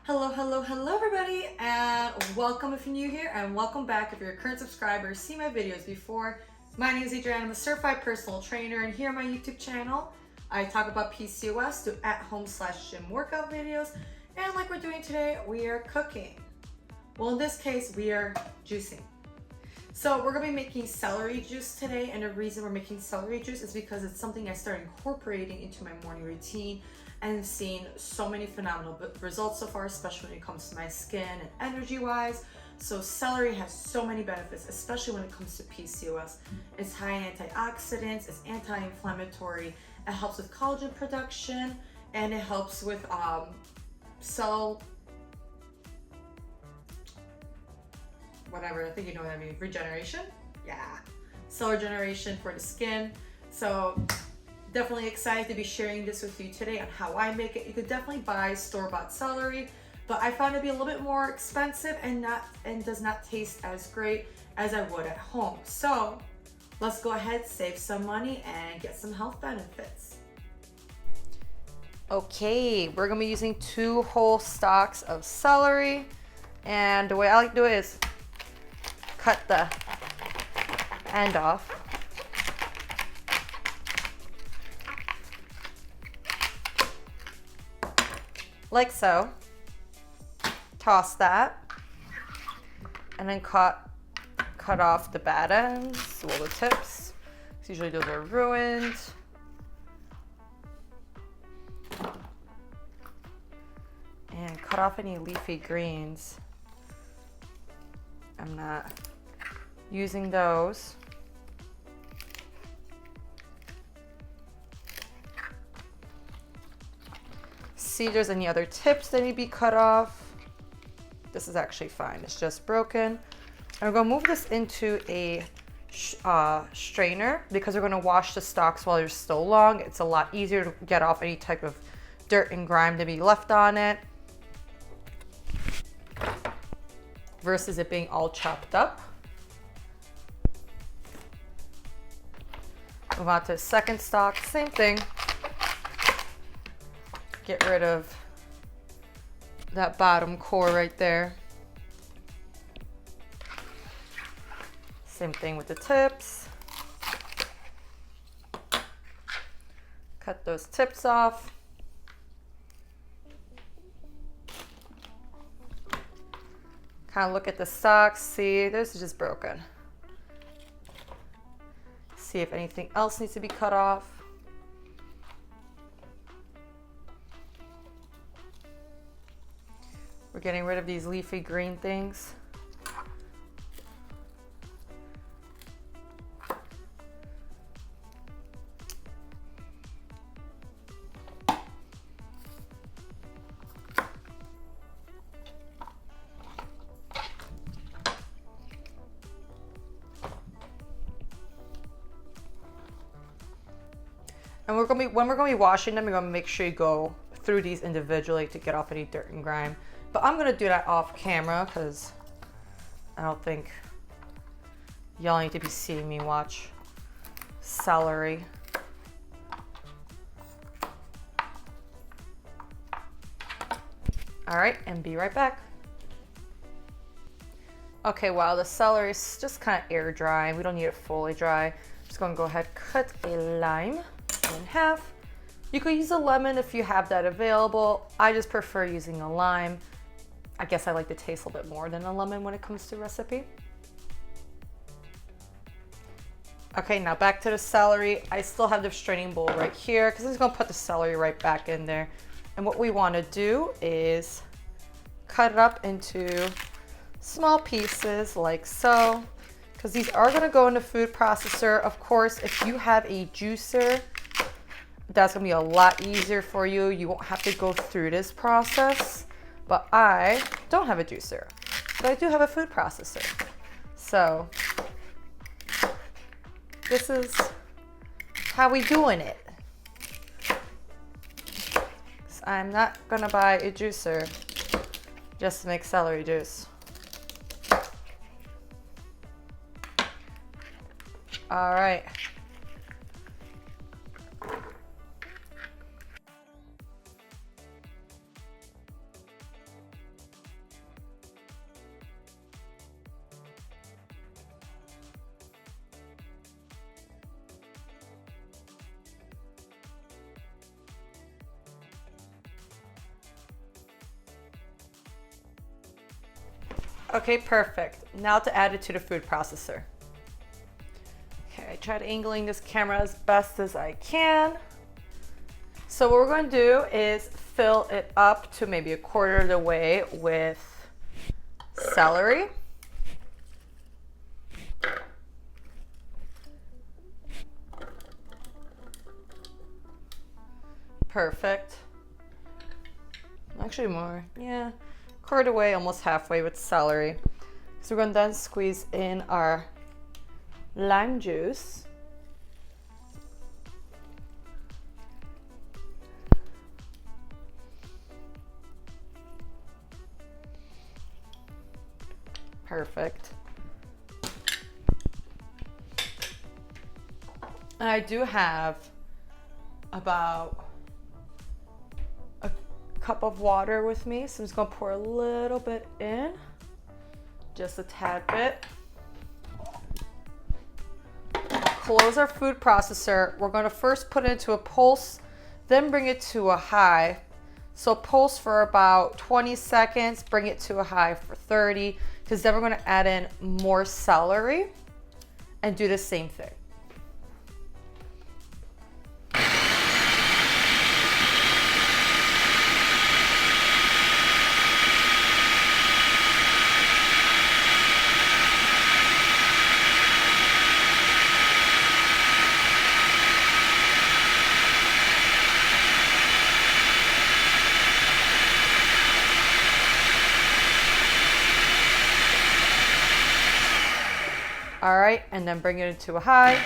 Hello everybody, and welcome if you're new here, and welcome back if you're a current subscriber, seen my videos before. My name is Adrienne, I'm a certified personal trainer, and here on my YouTube channel, I talk about PCOS, do at-home/gym workout videos, and like we're doing today, we are cooking. Well, in this case, we are juicing. So we're gonna be making celery juice today, and the reason we're making celery juice is because it's something I started incorporating into my morning routine and seen so many phenomenal results so far, especially when it comes to my skin and energy wise. So celery has so many benefits, especially when it comes to PCOS. It's high in antioxidants, it's anti-inflammatory, it helps with collagen production, and it helps with cell, whatever, I think you know what I mean, regeneration? Yeah, cell regeneration for the skin. So definitely excited to be sharing this with you today on how I make it. You could definitely buy store-bought celery, but I found it to be a little bit more expensive and does not taste as great as I would at home. So let's go ahead, save some money, and get some health benefits. Okay, we're gonna be using 2 whole stalks of celery, and the way I like to do it is cut the end off. Like so. Toss that, and then cut off the bad ends, well, the tips. Usually those are ruined. And cut off any leafy greens. I'm not using those. See if there's any other tips that need to be cut off. This is actually fine, it's just broken. And we're gonna move this into a strainer because we're gonna wash the stalks while they're still long. It's a lot easier to get off any type of dirt and grime to be left on it versus it being all chopped up. Move on to the second stalk, same thing. Get rid of that bottom core right there. Same thing with the tips. Cut those tips off. Kind of look at the stalks, see, this is just broken. See if anything else needs to be cut off. We're getting rid of these leafy green things. And when we're gonna be washing them, you're gonna make sure you go through these individually to get off any dirt and grime. But I'm gonna do that off camera because I don't think y'all need to be seeing me watch celery. All right, and be right back. Okay, while the celery is just kind of air dry, we don't need it fully dry. I'm just gonna go ahead, cut a lime in half. You could use a lemon if you have that available. I just prefer using a lime. I guess I like the taste a little bit more than a lemon when it comes to recipe. Okay, now back to the celery. I still have the straining bowl right here because I'm just gonna put the celery right back in there. And what we wanna do is cut it up into small pieces like so, because these are gonna go in the food processor. Of course, if you have a juicer, that's gonna be a lot easier for you. You won't have to go through this process. But I don't have a juicer, but I do have a food processor. So this is how we doing it. So I'm not gonna buy a juicer just to make celery juice. All right. Okay, perfect. Now to add it to the food processor. Okay, I tried angling this camera as best as I can. So what we're going to do is fill it up to maybe a quarter of the way with celery. Perfect. Actually more, yeah. Quarter of the way, almost halfway with celery. So we're going to then squeeze in our lime juice. Perfect. And I do have about a cup of water with me, so I'm just gonna pour a little bit in, just a tad bit. Close our food processor. We're gonna first put it into a pulse, then bring it to a high. So pulse for about 20 seconds, bring it to a high for 30, because then we're gonna add in more celery and do the same thing. All right, and then bring it into a high.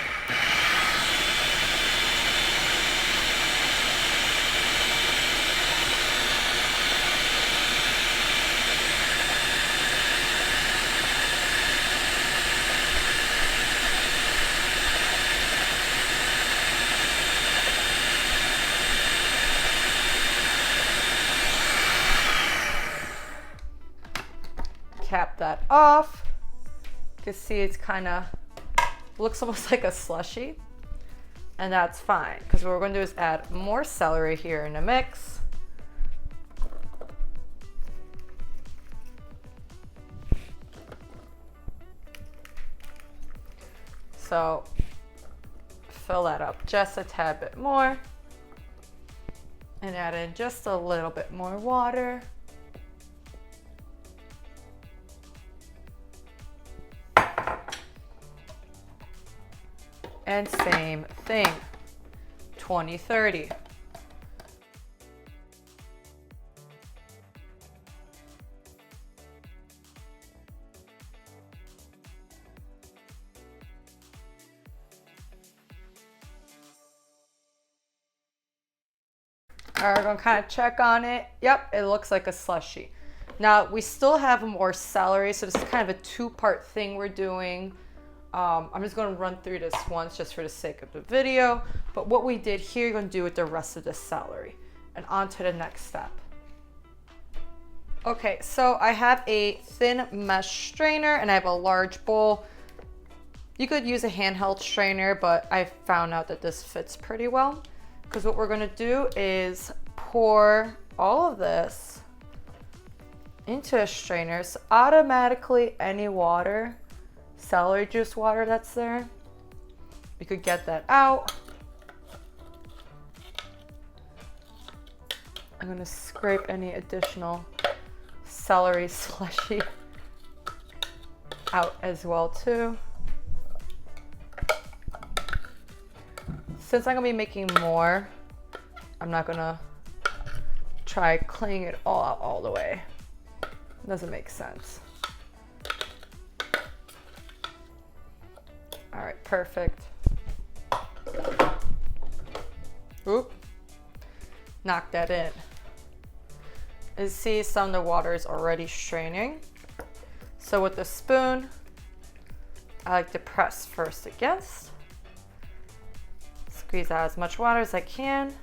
Cap that off. You can see it's kind of looks almost like a slushy, and that's fine, because what we're going to do is add more celery here in the mix. So fill that up just a tad bit more and add in just a little bit more water. And same thing, 20-30. All right, we're gonna kind of check on it. Yep, it looks like a slushy. Now we still have more celery, so this is kind of a two-part thing we're doing. I'm just going to run through this once just for the sake of the video. But what we did here, you're going to do with the rest of the celery. And on to the next step. Okay, so I have a thin mesh strainer and I have a large bowl. You could use a handheld strainer, but I found out that this fits pretty well. Because what we're going to do is pour all of this into a strainer. So automatically any water, celery juice water that's there, you could get that out. I'm going to scrape any additional celery slushy out as well too. Since I'm going to be making more, I'm not going to try cleaning it all out all the way. It doesn't make sense. All right, perfect. Oop, knock that in. As you see, some of the water is already straining. So with the spoon, I like to press first against. squeeze out as much water as I can.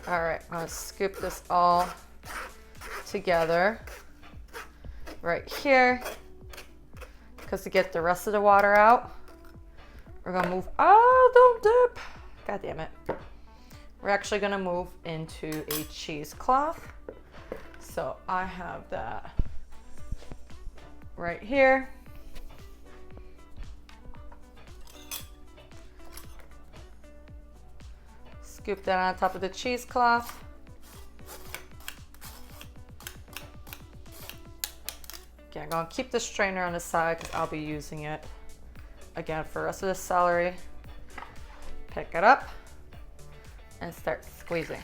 All right, I'm gonna scoop this all together right here, because to get the rest of the water out, we're gonna move, oh, don't dip. God damn it. We're actually gonna move into a cheesecloth. So I have that right here. Scoop that on top of the cheesecloth. Okay, I'm gonna keep the strainer on the side because I'll be using it again for the rest of the celery. Pick it up and start squeezing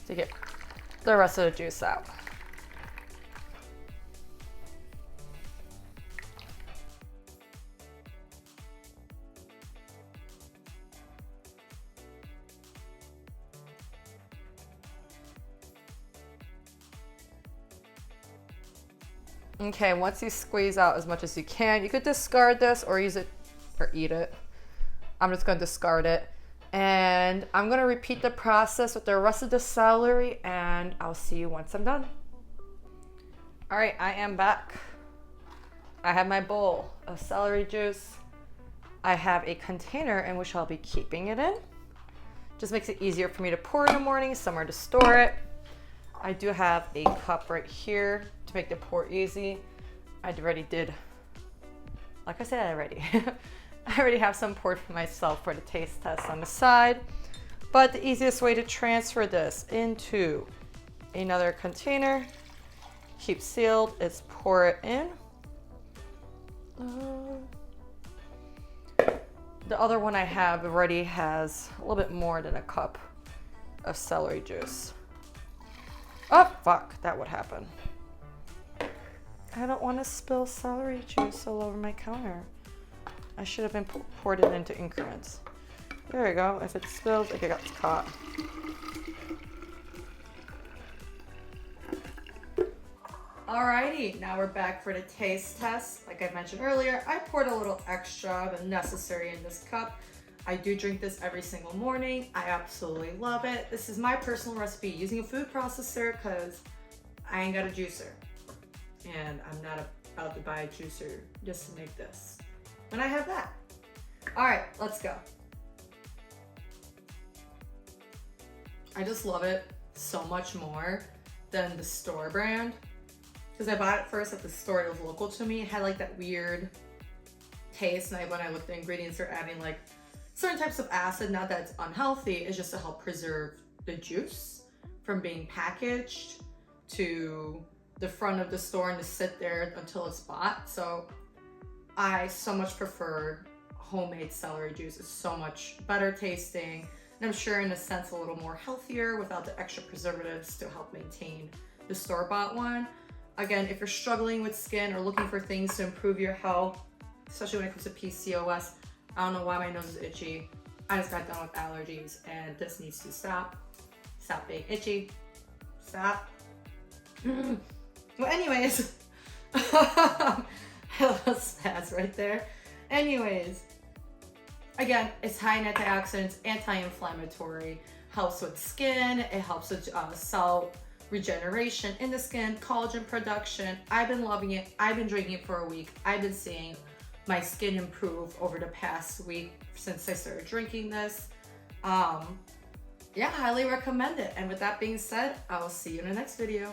to get the rest of the juice out. Okay, once you squeeze out as much as you can, you could discard this or use it or eat it. I'm just gonna discard it. And I'm gonna repeat the process with the rest of the celery, and I'll see you once I'm done. All right, I am back. I have my bowl of celery juice. I have a container in which I'll be keeping it in. Just makes it easier for me to pour in the morning, somewhere to store it. I do have a cup right here to make the pour easy. I already did, like I said already, I already have some poured for myself for the taste test on the side. But the easiest way to transfer this into another container, keep sealed, is pour it in. The other one I have already has a little bit more than a cup of celery juice. Oh, fuck, that would happen. I don't want to spill celery juice all over my counter. I should have been poured it into increments. There we go. If it spills, it got caught. Alrighty, now we're back for the taste test. Like I mentioned earlier, I poured a little extra than necessary in this cup. I do drink this every single morning. I absolutely love it. This is my personal recipe using a food processor because I ain't got a juicer. And I'm not about to buy a juicer just to make this. When I have that. All right, let's go. I just love it so much more than the store brand. Because I bought it first at the store, it was local to me. It had like that weird taste. And when I looked at the ingredients, they're adding like certain types of acid. Not that it's unhealthy, it's just to help preserve the juice from being packaged to the front of the store and to sit there until it's bought. So I so much prefer homemade celery juice. It's so much better tasting, and I'm sure in a sense a little more healthier without the extra preservatives to help maintain the store-bought one. Again, if you're struggling with skin or looking for things to improve your health, especially when it comes to PCOS, I don't know why my nose is itchy. I just got done with allergies and this needs to stop. Stop being itchy. Stop. Well, anyways, hello spaz right there. Anyways, again, it's high in antioxidants, anti-inflammatory, helps with skin, it helps with cell regeneration in the skin, collagen production. I've been loving it. I've been drinking it for a week. I've been seeing my skin improve over the past week since I started drinking this. Yeah, highly recommend it. And with that being said, I will see you in the next video.